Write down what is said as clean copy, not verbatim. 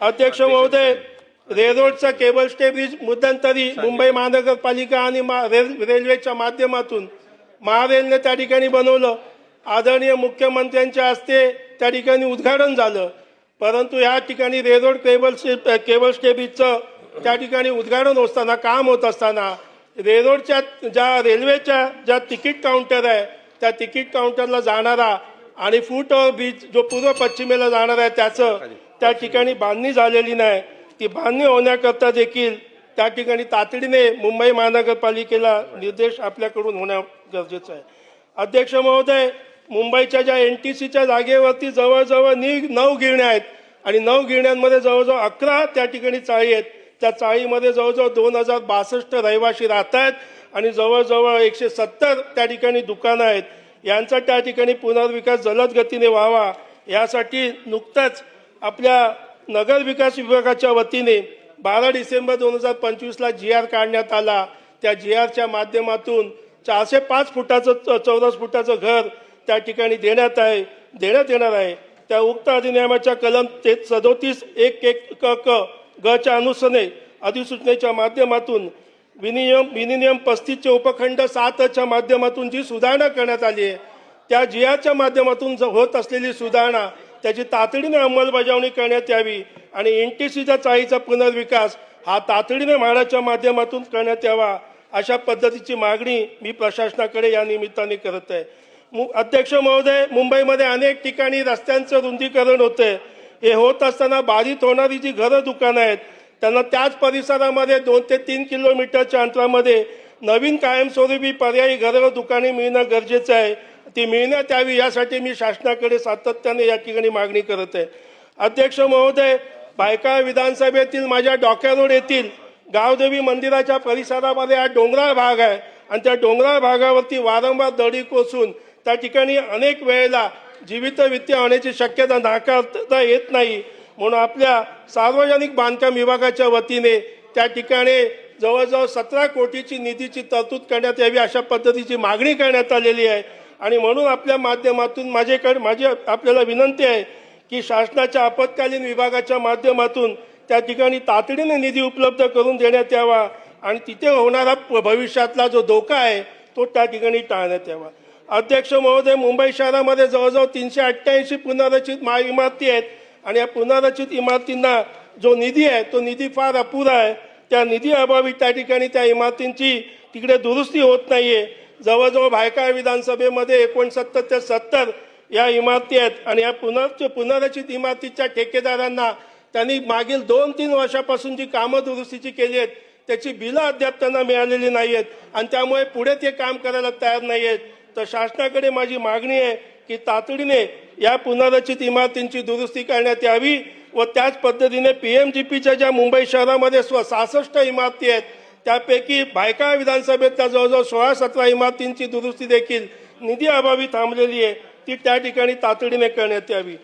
अध्यक्ष महोदय, रेल्वेचा केबल स्टे ब्रिज मध्यंतरी मुंबई महानगरपालिका आणि रेल्वेच्या माध्यमातून महारेलने त्या ठिकाणी बनवलं. आदरणीय मुख्यमंत्र्यांच्या हस्ते त्या ठिकाणी उद्घाटन झालं. परंतु या ठिकाणी रेल्वे केबल स्टे ब्रिजचं त्या ठिकाणी उद्घाटन होताना काम होत असताना रेल्वेच्या ज्या तिकीट काउंटर आहे त्या तिकीट काउंटरला जाणारा आणि फूट ब्रिज जो पूर्व पश्चिमेला जाणार आहे त्याचं त्या ठिकाणी बांधणी झालेली नाही. ती बांधणी होण्याकरता देखील त्या ठिकाणी तातडीने मुंबई महानगरपालिकेला निर्देश आपल्याकडून होणं गरजेचं आहे. अध्यक्ष महोदय, मुंबईच्या ज्या NTCच्या जागेवरती जवळजवळ 9 गिरण्या आहेत आणि 9 गिरण्यांमध्ये जवळजवळ 11 त्या ठिकाणी चाळी आहेत. त्या चाळीमध्ये जवळजवळ 2062 रहिवासी राहत आहेत आणि जवळजवळ 170 त्या ठिकाणी दुकानं आहेत. यांचा त्या ठिकाणी पुनर्विकास जलद गतीने व्हावा यासाठी नुकताच आपल्या नगर विकास विभागाच्या वतीने 12 डिसेंबर 2025ला GR काढण्यात आला. त्या GRच्या माध्यमातून 405 फुटाचं चौरस फुटाचं घर त्या ठिकाणी देण्यात येणार आहे. त्या उक्त अधिनियमाच्या कलम 37(1) क गच्या अनुसार अधिसूचनेच्या माध्यमातून विनियम 35 चे उपखंड 7 माध्यमातून जी सुधारणा करण्यात आली आहे त्या GRच्या माध्यमातून होत असलेली सुधारणा त्याची तातडीने अंमलबजावणी करण्यात यावी आणि NTCच्या चाळीचा पुनर्विकास हा तातडीने म्हाडाच्या माध्यमातून करण्यात यावा अशा पद्धतीची मागणी मी प्रशासनाकडे या निमित्ताने करत आहे. अध्यक्ष महोदय, मुंबईमध्ये अनेक ठिकाणी रस्त्यांचं रुंदीकरण होते. हे होत असताना बाधित होणारी जी घरं दुकानं आहेत त्यांना त्याच परिसरामध्ये 2 ते 3 किलोमीटरच्या अंतरामध्ये नवीन कायमस्वरूपी पर्यायी घरं दुकाने मिळणं गरजेचं आहे. ती मिळण्यात यावी यासाठी मी शासनाकडे सातत्याने या ठिकाणी मागणी करत आहे. अध्यक्ष महोदय, भायखळा विधानसभेतील माझ्या डॉक्या रोड येथील गावदेवी मंदिराच्या परिसरामध्ये हा डोंगराळ भाग आहे आणि त्या डोंगराळ भागावरती वारंवार दडी कोसळून त्या ठिकाणी अनेक वेळेला जीवितवित्य होण्याची शक्यता नाकारता येत नाही. म्हणून आपल्या सार्वजनिक बांधकाम विभागाच्या वतीने त्या ठिकाणी जवळजवळ 17 कोटीची निधीची तरतूद करण्यात यावी अशा पद्धतीची मागणी करण्यात आलेली आहे. आणि म्हणून आपल्या माध्यमातून माझी आपल्याला विनंती आहे की शासनाच्या आपत्कालीन विभागाच्या माध्यमातून त्या ठिकाणी तातडीने निधी उपलब्ध करून देण्यात यावा आणि तिथे होणारा भविष्यातला जो धोका आहे तो त्या ठिकाणी टाळण्यात यावा. अध्यक्ष महोदय, मुंबई शहरामध्ये जवळजवळ 388 पुनर्रचित इमारती आहेत आणि या पुनर्रचित इमारतींना जो निधी आहे तो निधी फार अपुरा आहे. त्या निधी अभावी त्या ठिकाणी त्या इमारतींची तिकडे दुरुस्ती होत नाहीये. जवळजवळ भायखळा विधानसभेमध्ये 69 ते 70 या इमारती आहेत आणि या पुनर्रचित इमारतीच्या ठेकेदारांना त्यांनी मागील 2-3 वर्षापासून जी कामं दुरुस्तीची केली आहेत त्याची बिलं अद्याप त्यांना मिळालेली नाही आहेत आणि त्यामुळे पुढे ते काम करायला तयार नाही आहेत. तर शासनाकडे माझी मागणी आहे की तातडीने या पुनर्रचित इमारतींची दुरुस्ती करण्यात यावी व त्याच पद्धतीने PMGPच्या ज्या मुंबई शहरामध्ये 66 इमारती आहेत त्यापैकी भायखळा विधानसभेतल्या जवळजवळ 16-17 इमारतींची दुरुस्ती देखील निधी अभावी थांबलेली आहे. ती त्या ठिकाणी तातडीने करण्यात यावी.